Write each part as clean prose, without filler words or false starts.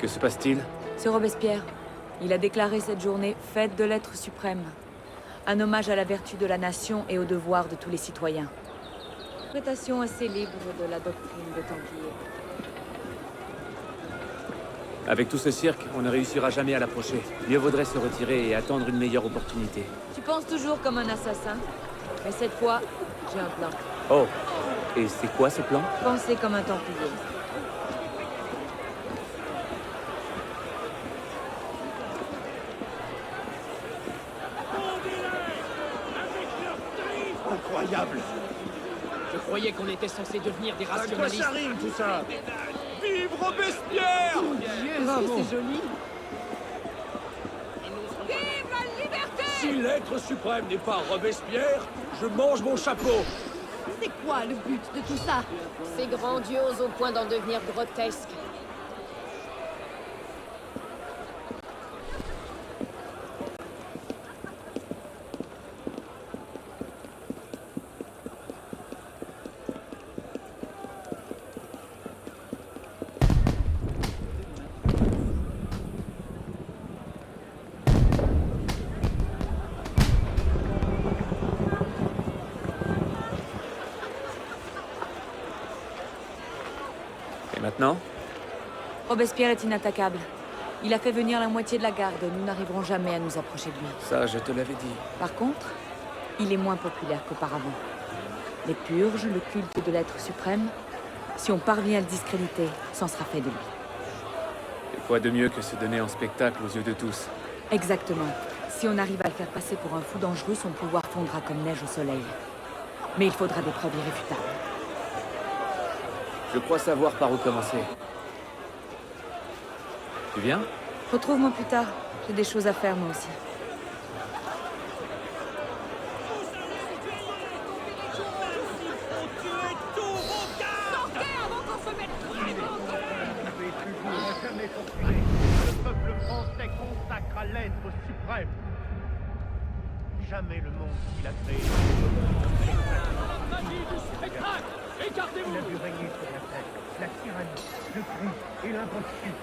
Que se passe-t-il? C'est Robespierre. Il a déclaré cette journée fête de l'être suprême. Un hommage à la vertu de la nation et au devoir de tous les citoyens. Interprétation assez libre de la doctrine des Templiers. Avec tout ce cirque, on ne réussira jamais à l'approcher. Mieux vaudrait se retirer et attendre une meilleure opportunité. Tu penses toujours comme un assassin, mais cette fois, j'ai un plan. Oh, et c'est quoi ce plan? Pensez comme un Templier. Incroyable! Je croyais qu'on était censé devenir des À quoi rationalistes. ça rime tout ça? Vive Robespierre! C'est joli. Si l'être suprême n'est pas Robespierre, je mange mon chapeau! C'est quoi le but de tout ça? C'est grandiose au point d'en devenir grotesque. Et maintenant? Robespierre est inattaquable. Il a fait venir la moitié de la garde. Nous n'arriverons jamais à nous approcher de lui. Ça, je te l'avais dit. Par contre, il est moins populaire qu'auparavant. Les purges, le culte de l'être suprême, si on parvient à le discréditer, c'en sera fait de lui. Et quoi de mieux que se donner en spectacle aux yeux de tous? Exactement. Si on arrive à le faire passer pour un fou dangereux, son pouvoir fondra comme neige au soleil. Mais il faudra des preuves irréfutables. Je crois savoir par où commencer. Tu viens? Retrouve-moi plus tard. J'ai des choses à faire, moi aussi. Le peuple français consacre à l'être suprême. Jamais le monde qu'il a créé. Il a vu régner sur la terre la tyrannie, le crime et l'imposture.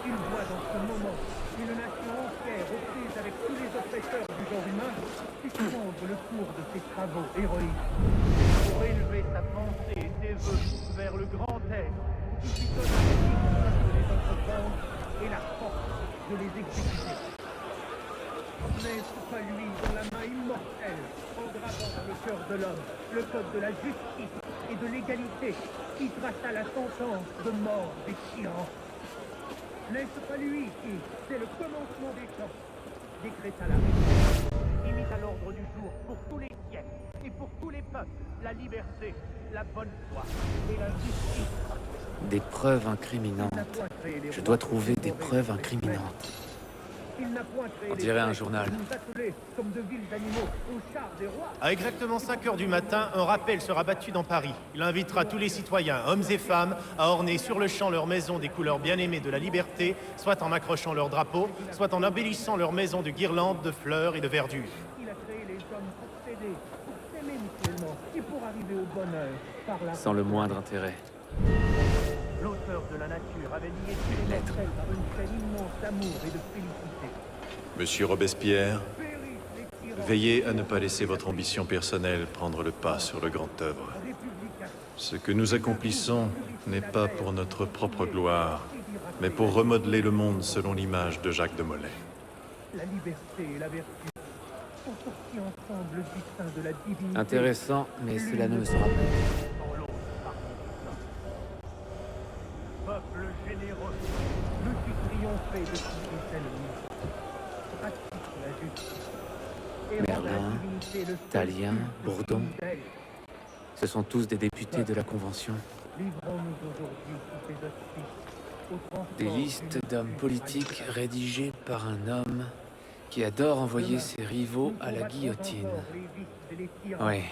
Il voit dans ce moment une nation entière aux prises avec tous les oppresseurs du genre humain suspendre le cours de ses travaux héroïques pour élever sa pensée et ses vœux vers le grand être qui lui donne la puissance de les entreprendre et la force de les exécuter. N'est-ce pas lui, dans la main immortelle, en gravant dans le cœur de l'homme le code de la justice et de l'égalité, qui traça la sentence de mort des tyrans? N'est-ce pas lui qui, dès le commencement des temps, décréta la réforme, et mit à l'ordre du jour pour tous les siècles et pour tous les peuples la liberté, la bonne foi et la justice? Des preuves incriminantes. Je dois trouver des preuves incriminantes. On dirait un journal. À exactement 5 heures du matin, un rappel sera battu dans Paris. Il invitera tous les citoyens, hommes et femmes, à orner sur le champ leur maison des couleurs bien-aimées de la liberté, soit en accrochant leur drapeau, soit en embellissant leur maison de guirlandes, de fleurs et de verdure. Il a créé les hommes pour s'aider, pour s'aimer mutuellement et pour arriver au bonheur par la... Sans le moindre intérêt. L'auteur de la nature avait lié tous les mortels par une chaîne immense d'amour et de félicité. Monsieur Robespierre, veillez à ne pas laisser votre ambition personnelle prendre le pas sur le grand œuvre. Ce que nous accomplissons n'est pas pour notre propre gloire, mais pour remodeler le monde selon l'image de Jacques de Molay. La liberté et la vertu sont sortis ensemble du sein de la divinité. Intéressant, mais cela ne me sera pas. Peuple généreux, veux-tu triompher de qui est ennemi? Pratique la justice. Et rends à la Merlin, divinité le seul Talien, culte Bourdon. fidèle. Ce sont tous des députés de la Convention. Livrons-nous aujourd'hui sous tes auspices au transport Des listes d'hommes politiques rédigées par un homme qui adore envoyer ses rivaux à la guillotine. Oui,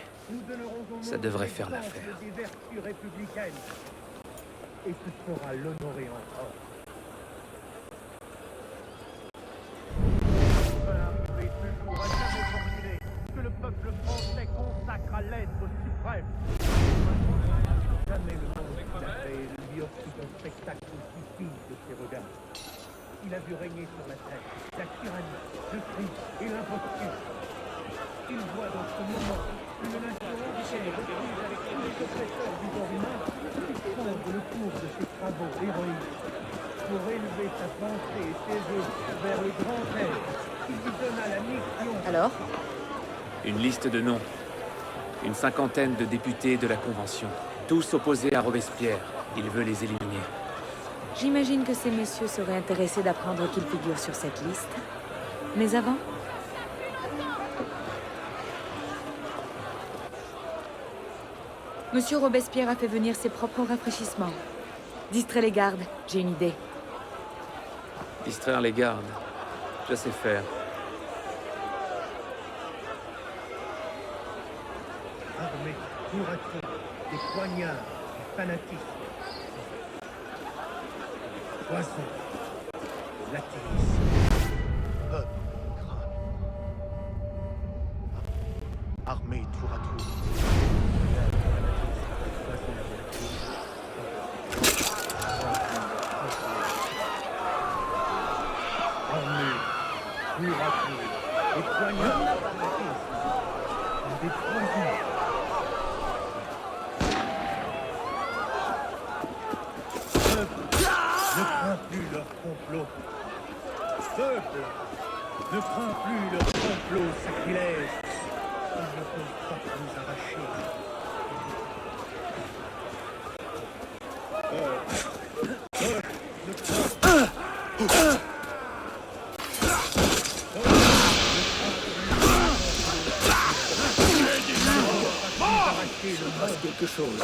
ça devrait faire l'affaire. Des vertus républicaines. Et tu sauras l'honorer encore. Arriver toujours à jamais formuler que le peuple français consacre à l'être suprême. Jamais le monde qu'il a créé ne lui lorsqu'il un spectacle aussi vif de ses regards. Il a vu régner sur la terre la tyrannie, le crime et l'imposture. Il voit dans ce moment une nation entière reprise avec tous les oppresseurs du genre humain prendre le cours de ses travaux héroïques pour élever sa pensée et ses vœux vers le grand être qui lui donna la mission. Alors? Une liste de noms. Une cinquantaine de députés de la Convention. Tous opposés à Robespierre. Il veut les éliminer. J'imagine que ces messieurs seraient intéressés d'apprendre qu'ils figurent sur cette liste. Mais avant? Monsieur Robespierre a fait venir ses propres rafraîchissements. Distrait les gardes, j'ai une idée. Distraire les gardes. Je sais faire. Armé, tour à tour, des poignards, du fanatisme. Poison, de l'athéisme. Peuple, craint. Armé, tour à tour. Armé, tour à tour, des poignards, du fanatisme. Des poisons. Ne crains plus leur complot. Peuple, ne crains plus leur complot sacrilège. Ils ne peuvent pas nous arracher. Peuple, ne crains Quelque chose.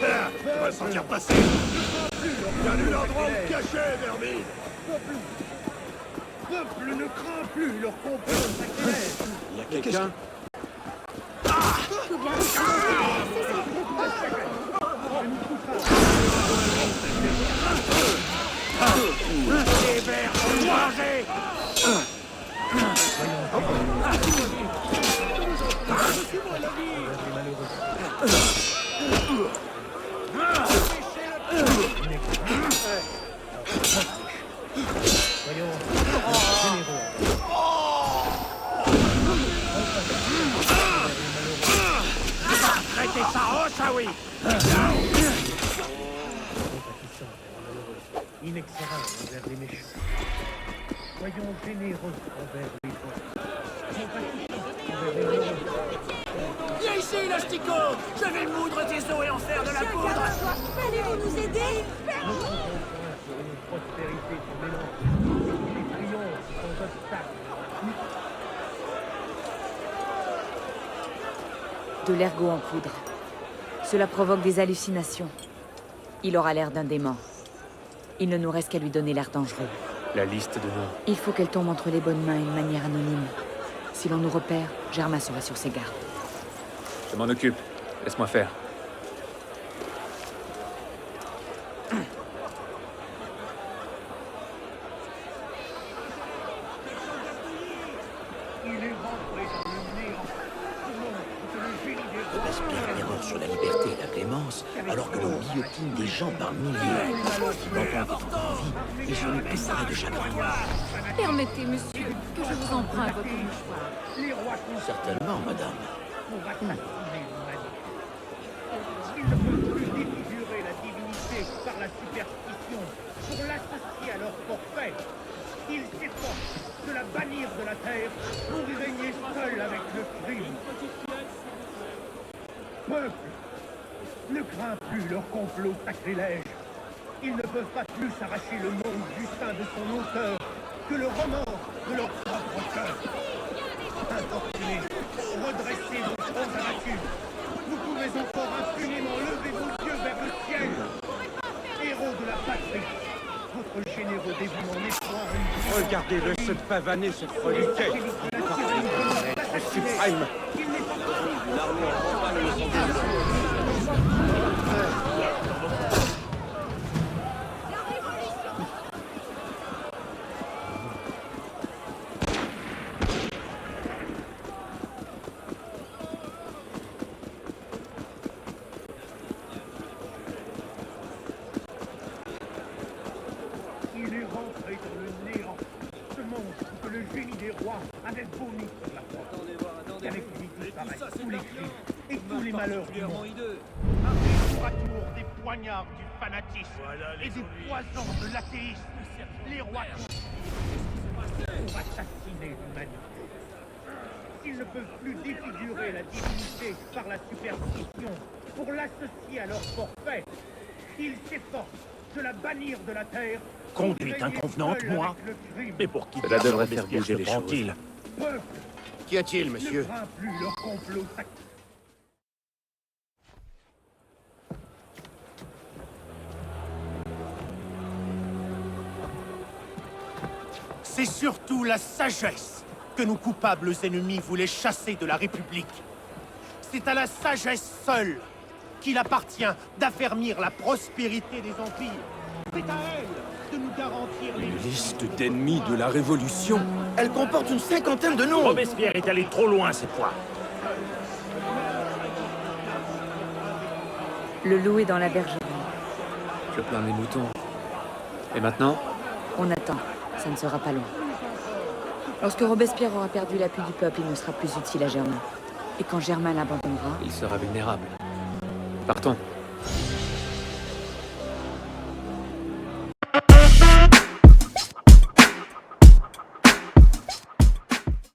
On va s'en faire passer. Il y a nul endroit où te cacher, Vermine. Peuple ne craint plus leur complot sacrilège. Il y a quelqu'un. Les vers sont mangés. Soyons généreux. Traitez ça, oh ça oui. Inexorable envers les méchants. Soyons généreux envers les bons. Envers les heureux. Viens ici, l'astico. Je vais moudre tes os et en faire de la poudre. Allez-vous nous aider? Nous comptons sur une prospérité sans mélange, des triomphes sans obstacle. De l'ergot en poudre. Cela provoque des hallucinations. Il aura l'air d'un dément. Il ne nous reste qu'à lui donner l'air dangereux. La liste de noms. Il faut qu'elle tombe entre les bonnes mains d'une manière anonyme. Si l'on nous repère, Germain sera sur ses gardes. Je m'en occupe. Laisse-moi faire. Il est rentré dans le néant. Que le génie des rois Robespierre erreur sur la liberté et la clémence, alors que l'on guillotine des gens par milliers. L'entend est encore en vie, et son épée serait de chagrin. Permettez, monsieur, que je vous emprunte votre mouchoir. les rois Certainement, madame. pour assassiner l'humanité. Ils ne peuvent plus défigurer la divinité par la superstition, pour l'associer à leur forfait. Ils s'efforcent de la bannir de la terre pour y régner seul avec le crime. Peuple, ne crains plus leur complot sacrilège. Ils ne peuvent pas plus arracher le monde du sein de son auteur que le remords de leur propre cœur. Infortunés, redressez vos fronts abattus. Vous pouvez encore impunément lever vos yeux vers le ciel. Héros de la patrie, votre généreux dévouement nettoie une vie. Regardez-le se pavaner, ce freluquet. Maître suprême. Il n'est pas possible. avait vomi sur la France. Qu'avec lui disparaissent tous les crimes et tous les malheurs du monde. Arrivent tour à tour des poignards du fanatisme et des poisons de l'athéisme. Les rois conspirent pour assassiner l'humanité. Ils ne peuvent plus défigurer la divinité par la superstition pour l'associer à leur forfait. Ils s'efforcent de la bannir de la terre. Conduite inconvenante, moi. Mais pour qui Cela devrait Robespierre faire bouger se les prend-il? Peuple Qu'y a-t-il, ne monsieur? craint plus leur complot. C'est surtout la sagesse que nos coupables ennemis voulaient chasser de la République. C'est à la sagesse seule qu'il appartient d'affermir la prospérité des empires. C'est à elle de nous garantir les... Une liste d'ennemis de la Révolution? Elle comporte une cinquantaine de noms. Robespierre est allé trop loin cette fois. Le loup est dans la bergerie. Je plains mes moutons. Et maintenant? On attend. Ça ne sera pas long. Lorsque Robespierre aura perdu l'appui du peuple, il ne sera plus utile à Germain. Et quand Germain l'abandonnera... Il sera vulnérable. Partons.